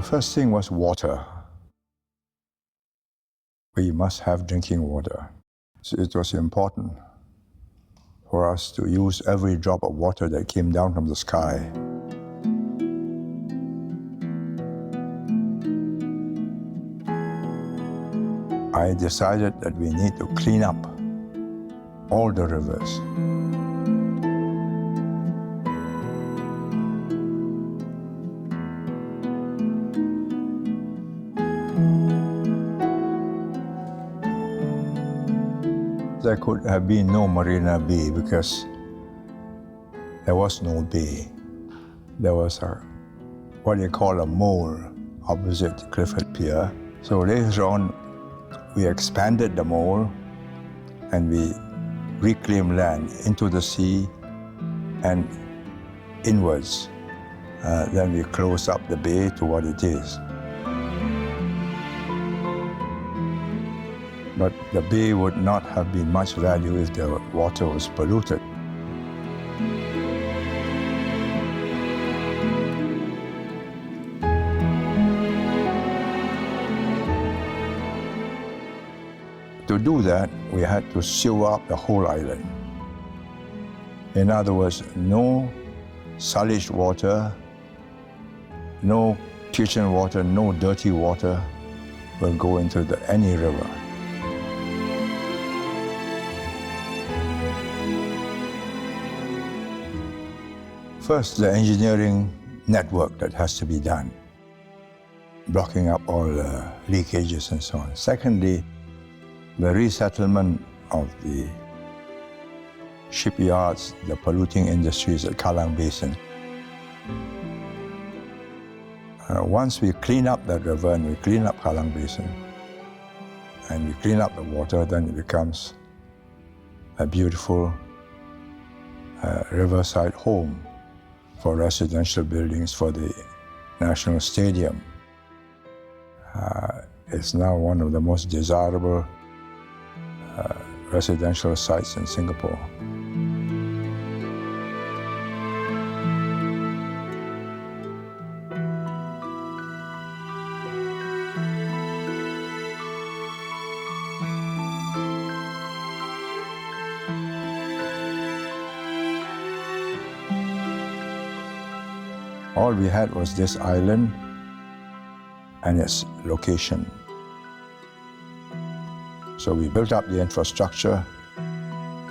The first thing was water. We must have drinking water. So it was important for us to use every drop of water that came down from the sky. I decided that we need to clean up all the rivers. There could have been no Marina Bay because there was no bay. There was what they call a mole opposite Clifford Pier. So later on, we expanded the mole and we reclaimed land into the sea and inwards. Then we closed up the bay to what it is. But the bay would not have been much value if the water was polluted. To do that, we had to sewer up the whole island. In other words, no salage water, no kitchen water, no dirty water will go into any river. First, the engineering network that has to be done, blocking up all the leakages and so on. Secondly, the resettlement of the shipyards, the polluting industries at Kallang Basin. Once we clean up that river and we clean up Kallang Basin and we clean up the water, then it becomes a beautiful riverside home for residential buildings for the National Stadium. It's now one of the most desirable residential sites in Singapore. All we had was this island and its location. So we built up the infrastructure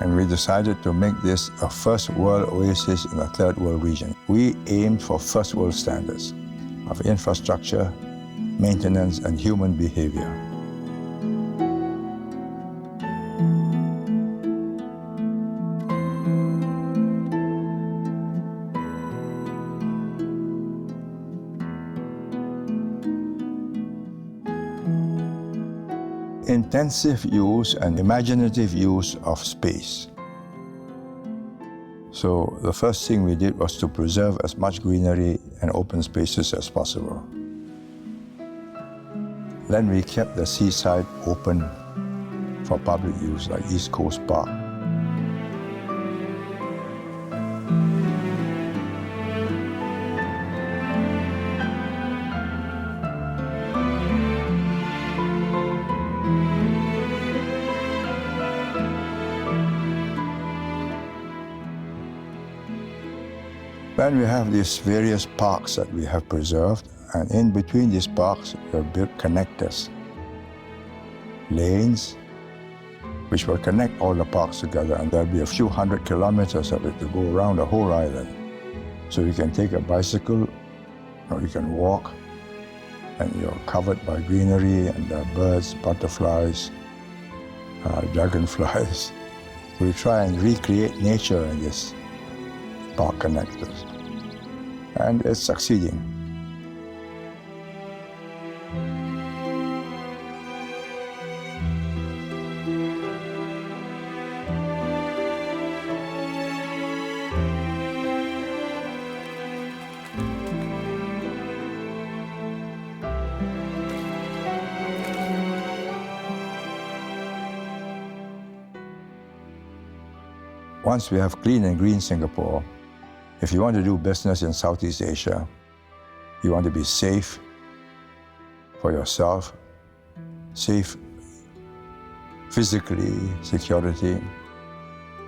and we decided to make this a first world oasis in a third world region. We aimed for first world standards of infrastructure, maintenance, and human behavior. Intensive use and imaginative use of space. So the first thing we did was to preserve as much greenery and open spaces as possible. Then we kept the seaside open for public use, like East Coast Park. Then we have these various parks that we have preserved, and in between these parks, we have built connectors, lanes, which will connect all the parks together, and there'll be a few hundred kilometers of it to go around the whole island. So you can take a bicycle, or you can walk, and you're covered by greenery and birds, butterflies, dragonflies. We try and recreate nature in this park connectors, and it's succeeding. Once we have clean and green Singapore, if you want to do business in Southeast Asia, you want to be safe, for yourself, safe physically, security,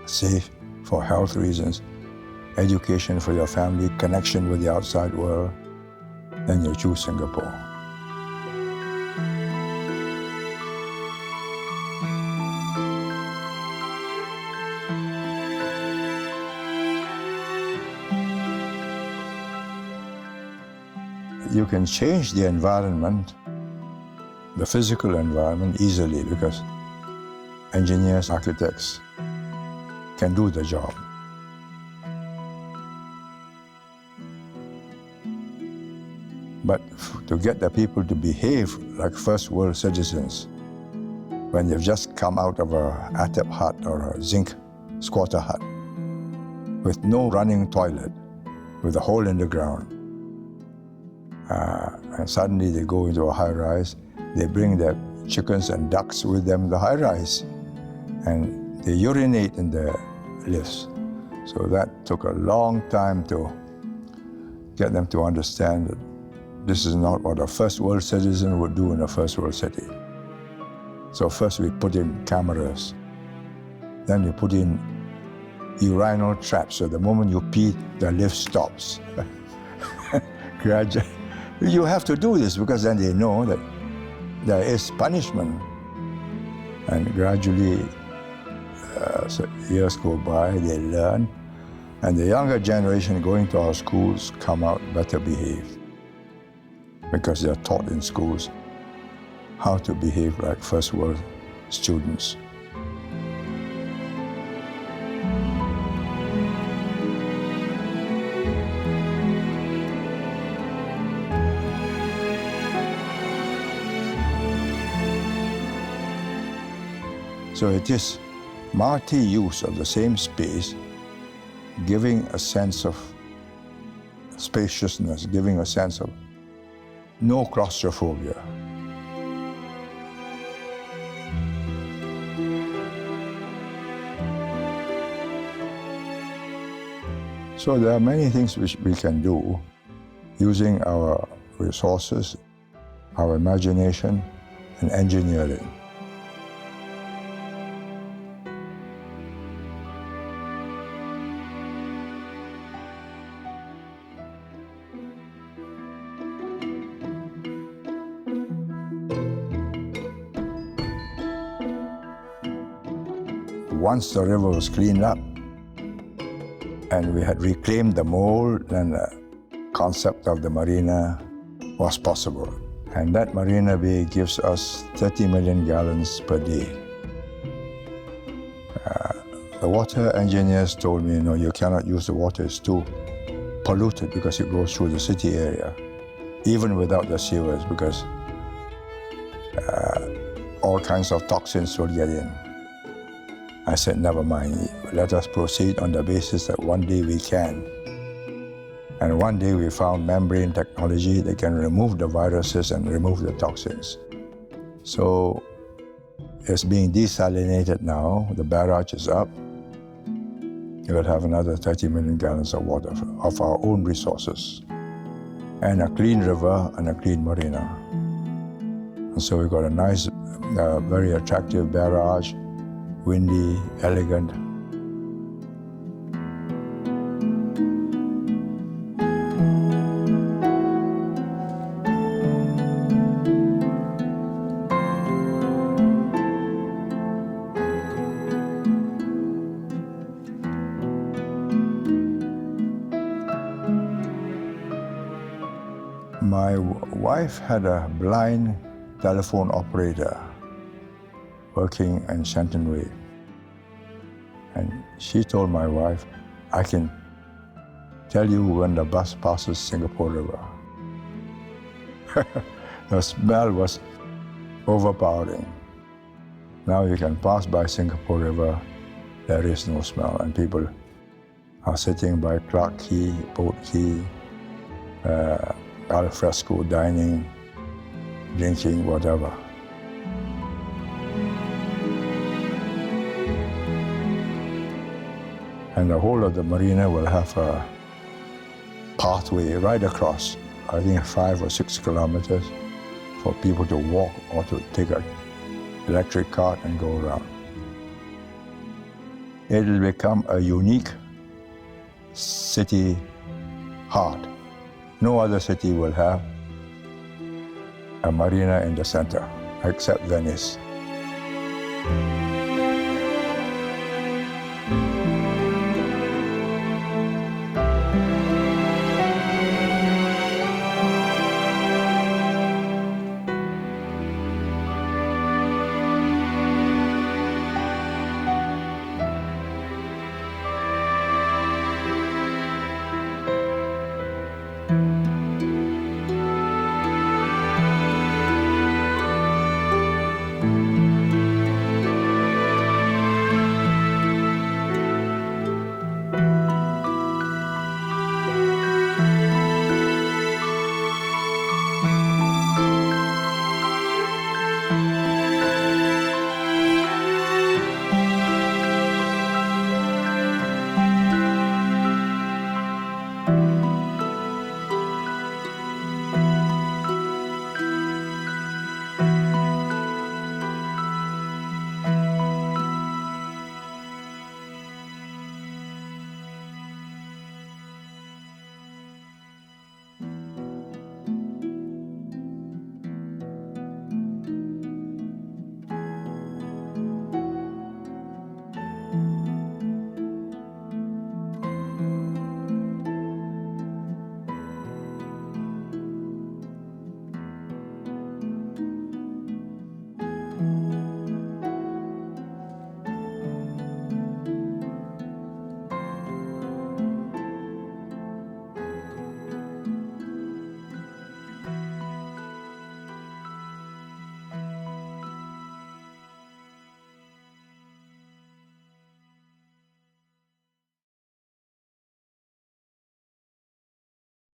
safe for health reasons, education for your family, connection with the outside world, then you choose Singapore. You can change the environment, the physical environment, easily because engineers, architects can do the job. But to get the people to behave like first world citizens, when they've just come out of a atap hut or a zinc squatter hut with no running toilet, with a hole in the ground, and suddenly they go into a high-rise, they bring their chickens and ducks with them in the high-rise, and they urinate in the lifts. So that took a long time to get them to understand that this is not what a first world citizen would do in a first world city. So first we put in cameras, then we put in urinal traps, so the moment you pee, the lift stops. Gradually. You have to do this because then they know that there is punishment. And gradually, so years go by, they learn, and the younger generation going to our schools come out better behaved because they're taught in schools how to behave like first world students. So it is multi-use of the same space, giving a sense of spaciousness, giving a sense of no claustrophobia. So there are many things which we can do using our resources, our imagination, and engineering. Once the river was cleaned up and we had reclaimed the mold, then the concept of the marina was possible. And that marina bay gives us 30 million gallons per day. The water engineers told me, no, you cannot use the water, it's too polluted because it goes through the city area, even without the sewers, because all kinds of toxins will get in. I said, never mind, let us proceed on the basis that one day we can. And one day we found membrane technology that can remove the viruses and remove the toxins. So it's being desalinated now, the barrage is up. You will have another 30 million gallons of water of our own resources, and a clean river and a clean marina. And so we've got a nice, very attractive barrage, windy, elegant. My wife had a blind telephone operator working in Shenton Way. And she told my wife, I can tell you when the bus passes Singapore River. The smell was overpowering. Now you can pass by Singapore River, there is no smell, and people are sitting by Clark Quay, Boat Quay, al fresco dining, drinking, whatever. And the whole of the marina will have a pathway right across, I think 5 or 6 kilometers, for people to walk or to take an electric cart and go around. It will become a unique city heart. No other city will have a marina in the center except Venice.